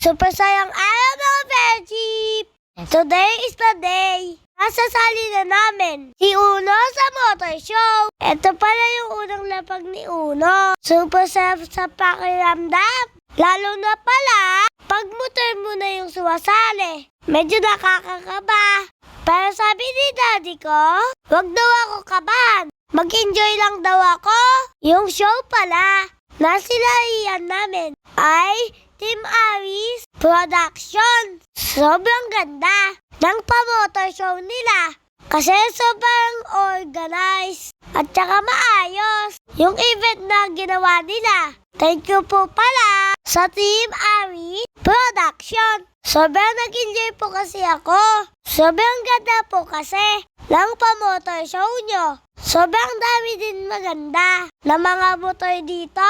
Super sayang araw mga friendship! Today is the day. Nasasali na namin si Uno sa motor show. Ito pala yung unang lapag ni Uno. Super sarap sa pakiramdam. Lalo na pala, pag motor mo na yung sumasali. Medyo nakakakaba. Pero sabi ni daddy ko, wag daw ako kabahan. Mag-enjoy lang daw ako. Yung show pala na sinaihan namin ay Team Aris Production. Sobrang ganda ng pa-motor show nila kasi sobrang organized at saka maayos yung event na ginawa nila. Thank you po pala sa Team Aris Production. Sobrang nag-enjoy po kasi ako. Sobrang ganda po kasi ng pa-motor show nyo. Sobrang dami din maganda na mga motor dito.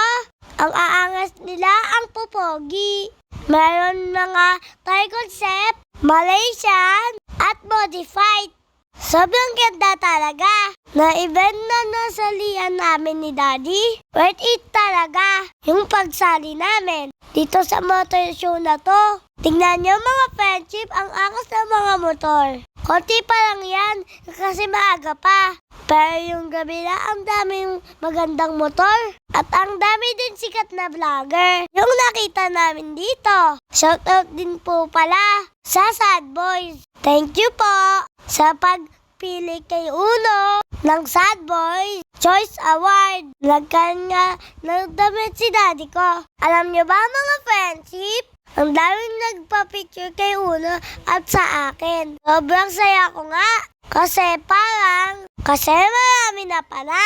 Ang aangas nila ang pupogi. Meron mga Thai concept, Malaysian, at modified. Sobrang ganda talaga na event na nasalihan namin ni Daddy. Worth it talaga yung pagsali namin dito sa motor show na to. Tingnan nyo mga friendship, ang angas ng mga motor. Konti pa lang yan kasi maaga pa. Pero yung gabi na ang daming magandang motor. At ang dami din sikat na vlogger yung nakita namin dito. Shoutout din po pala sa Sad Boys. Thank you po sa pagpili kay Uno ng Sad Boys Choice Award. Nagkanya ng damit si daddy ko. Alam nyo ba mga friendship? Ang daming nagpa-picture kay Uno at sa akin. Sobrang saya ko nga. Kasi marami na pala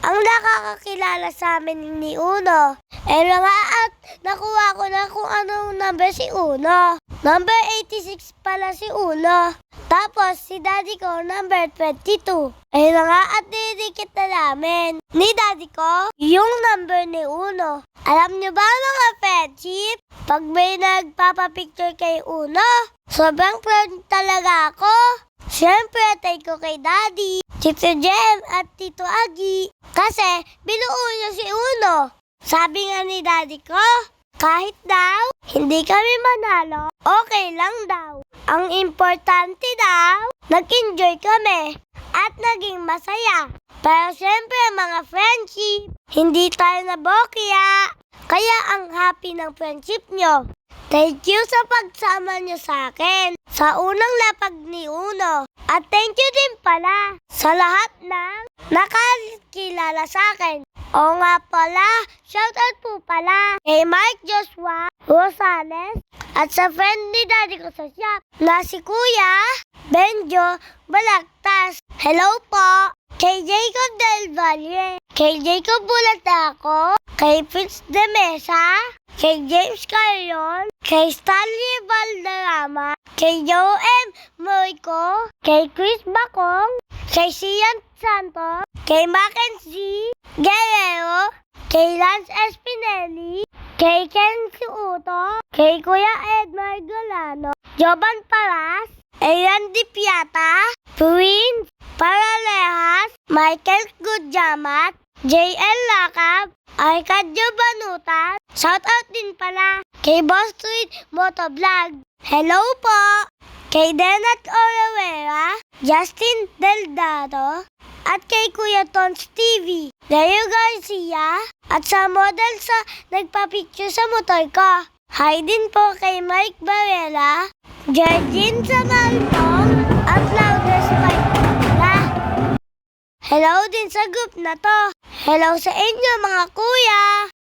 ang nakakakilala sa amin ni Uno. Nga at nakuha ko na kung anong number si Uno. Number 86 pala si Uno. Tapos si daddy ko number 22. Nga at didikit na namin ni daddy ko yung number ni Uno. Alam nyo ba mga friendship? Pag may nagpapapicture kay Uno, sobrang proud talaga ako. Siyempre, thank you kay Daddy, Tito Jem at Tito Agi. Kasi binuo niya si Uno. Sabi nga ni Daddy ko, kahit daw hindi kami manalo, okay lang daw. Ang importante daw, nag-enjoy kami at naging masaya. Pero siyempre mga friendship, hindi tayo nabokya. Kaya ang happy ng friendship nyo. Thank you sa pagsama nyo sa akin sa unang lapag ni Uno. At thank you din pala sa lahat ng nakakilala sa akin. O nga pala, shoutout po pala kay Mike Joshua Rosales at sa friend ni daddy ko sa shop na si Kuya Benjo Balagtas. Hello po! Kay Jacob Del Valle, kay Jacob Bulataco, kay Prince de Mesa, kay James Carrion, kay Stanley Valderrama, kay Joem Moico, kay Chris Bacong, kay Sian Santos, kay Mackenzie Guerrero, kay Lance Espinelli, kay Ken Suuto, kay Kuya Edmar Golano, Joban Paras, Randy Piata, Prince Paralehas, Michael Gudjamat, JL Lakab, Arcadio Banutan. Shoutout din pala kay Boss Tweet Motovlog. Hello po! Kay Denat Orovera, Justin Delgado, at kay Kuya Tons TV, Dario Garcia, at sa model sa nagpa-picture sa motor ko. Hi din po kay Mike Barela, Jardine Samaltong, at Loudest Mike na. Hello din sa group na to. Hello sa inyo mga kuya.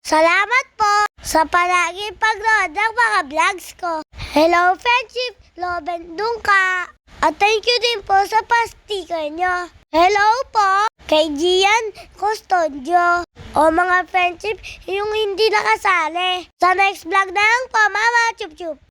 Salamat po sa palaging pagnood ng mga vlogs ko. Hello friendship, Loben Dungka. At thank you din po sa pa-sticker nyo. Hello po kay Gian Custodio. O mga friendship, yung hindi nakasali. Sa next vlog na lang po, Mama Chup Chup.